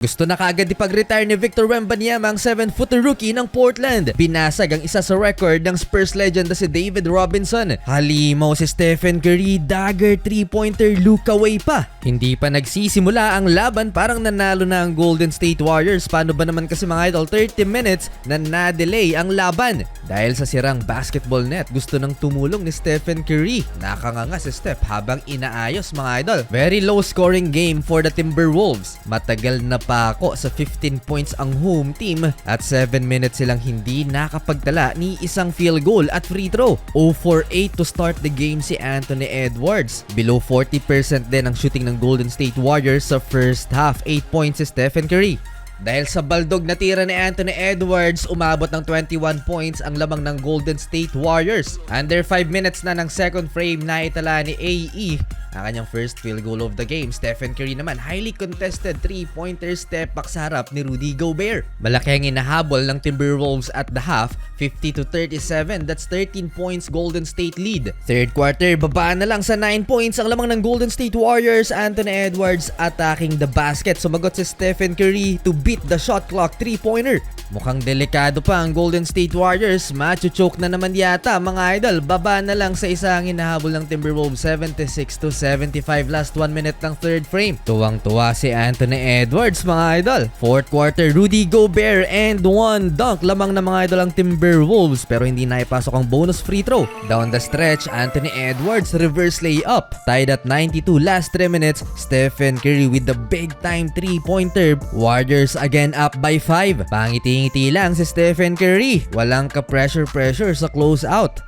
Gusto na kaagad ipag-retire ni Victor Wembanyama ang 7-footer rookie ng Portland. Binasag ang isa sa record ng Spurs legend na si David Robinson. Halimaw si Stephen Curry, dagger 3-pointer look away pa. Hindi pa nagsisimula ang laban, parang nanalo na ang Golden State Warriors. Paano ba naman kasi mga idol, 30 minutes na na-delay ang laban. Dahil sa sirang basketball net, gusto nang tumulong ni Stephen Curry. Nakanganga si Steph habang inaayos mga idol. Very low scoring game for the Timberwolves. Matagal na pako sa 15 points ang home team at 7 minutes silang hindi nakapagtala ni isang field goal at free throw. 0 for 8 to start the game si Anthony Edwards. Below 40% din ang shooting ng Golden State Warriors sa first half. 8 points si Stephen Curry. Dahil sa baldog na tira ni Anthony Edwards, umabot ng 21 points ang lamang ng Golden State Warriors. Under 5 minutes na ng second frame na itala ni AE ang kanyang first field goal of the game. Stephen Curry naman, highly contested 3-pointer step back sa harap ni Rudy Gobert. Malaki ang inahabol ng Timberwolves at the half, 50-37. That's 13 points Golden State lead. Third quarter, babaan na lang sa 9 points ang lamang ng Golden State Warriors. Anthony Edwards attacking the basket. Sumagot si Stephen Curry to beat the shot clock 3-pointer. Mukhang delikado pa ang Golden State Warriors. Macho-choke na naman yata mga idol. Baba na lang sa isang hinahabol ng Timberwolves, 76-75 last 1 minute ng third frame. Tuwang-tuwa si Anthony Edwards mga idol. Fourth quarter, Rudy Gobert and one dunk lamang na mga idol ang Timberwolves, pero hindi naipasok ang bonus free throw. Down the stretch, Anthony Edwards reverse layup. Tied at 92 last 3 minutes. Stephen Curry with the big time 3-pointer. Warriors again up by 5. Pangiti-ngiti lang si Stephen Curry. Walang ka-pressure sa close out.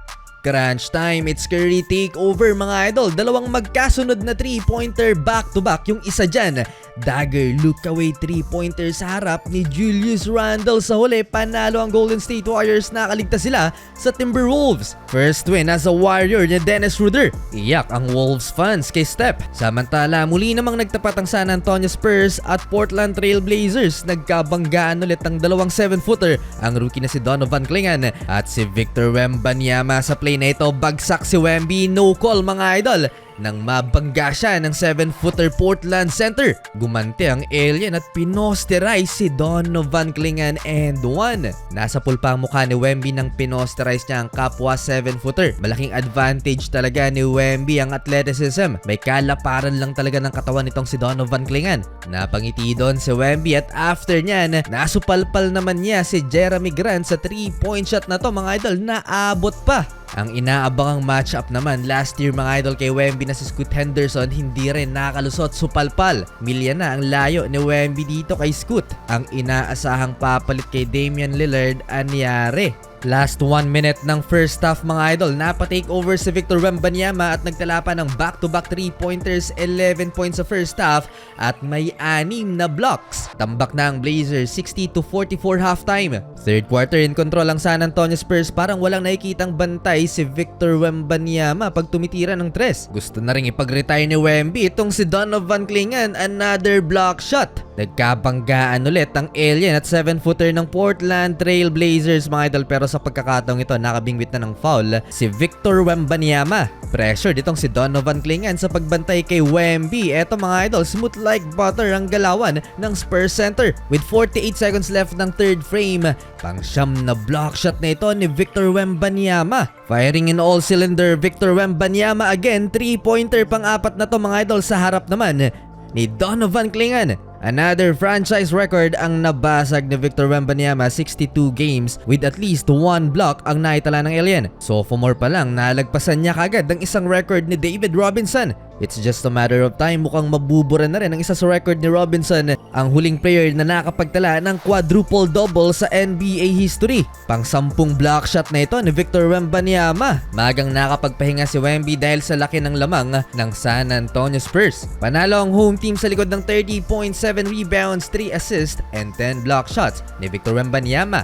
Crunch time, it's Curry take over mga idol. Dalawang magkasunod na 3-pointer back-to-back. Yung isa dyan, dagger look away 3-pointer sa harap ni Julius Randle. Sa huli, panalo ang Golden State Warriors. Nakaligtas sila sa Timberwolves. First win as a Warrior ni Dennis Schroeder. Iyak ang Wolves fans kay Steph. Samantala, muli namang nagtapat ang San Antonio Spurs at Portland Trail Blazers. Nagkabanggaan ulit ang dalawang 7-footer, ang rookie na si Donovan Clingan at si Victor Wembanyama. Sa play na ito, bagsak si Wemby, no call mga idol, nang mabangga siya ng 7-footer Portland center. Gumante ang alien at pinosterize si Donovan Clingan and one. Nasa pulpa ang mukha ni Wemby nang pinosterize niya ang kapwa 7-footer. Malaking advantage talaga ni Wemby ang athleticism. May kalaparan lang talaga ng katawan nitong si Donovan Clingan. Napangiti doon si Wemby at after niyan, nasupalpal naman niya si Jeremy Grant sa 3-point shot na to mga idol. Naabot pa. Ang inaabangang matchup naman last year mga idol kay Wemby na si Scoot Henderson, hindi rin nakalusot, supalpal. Milya na ang layo ni Wemby dito kay Scoot. Ang inaasahang papalit kay Damian Lillard anyari. Last 1 minute ng first half mga idol, napatake over si Victor Wembanyama at nagtala pa ng back-to-back 3-pointers, 11 points sa first half at may 6 na blocks. Tambak na ang Blazers, 60-44 halftime. Third quarter, in control ang San Antonio Spurs, parang walang nakikitang bantay si Victor Wembanyama pag tumitira ng tres. Gusto na rin ipag-retire ni Wemby itong si Donovan Clingan, another block shot. Nagkabanggaan ulit ang alien at 7-footer ng Portland Trail Blazers mga idol, pero sa pagkakataong ito nakabingwit na ng foul si Victor Wembanyama. Pressure ditong si Donovan Clingan sa pagbantay kay Wemby. Eto mga idol, smooth like butter ang galawan ng Spurs center. With 48 seconds left ng third frame, pang-siyam na block shot na ito ni Victor Wembanyama. Firing in all cylinder, Victor Wembanyama again, 3-pointer pang-apat na to mga idol sa harap naman ni Donovan Clingan. Another franchise record ang nabasag ni Victor Wembanyama, 62 games with at least 1 block ang naitala ng alien. Sophomore pa lang, nalagpasan niya kagad ang isang record ni David Robinson. It's just a matter of time, mukhang mabubura na rin ang isa sa record ni Robinson, ang huling player na nakapagtala ng quadruple-double sa NBA history. Pang-10 block shot na ito ni Victor Wembanyama. Magang nakapagpahinga si Wemby dahil sa laki ng lamang ng San Antonio Spurs. Panalo ang home team sa likod ng 30.7 rebounds, 3 assists, and 10 block shots ni Victor Wembanyama.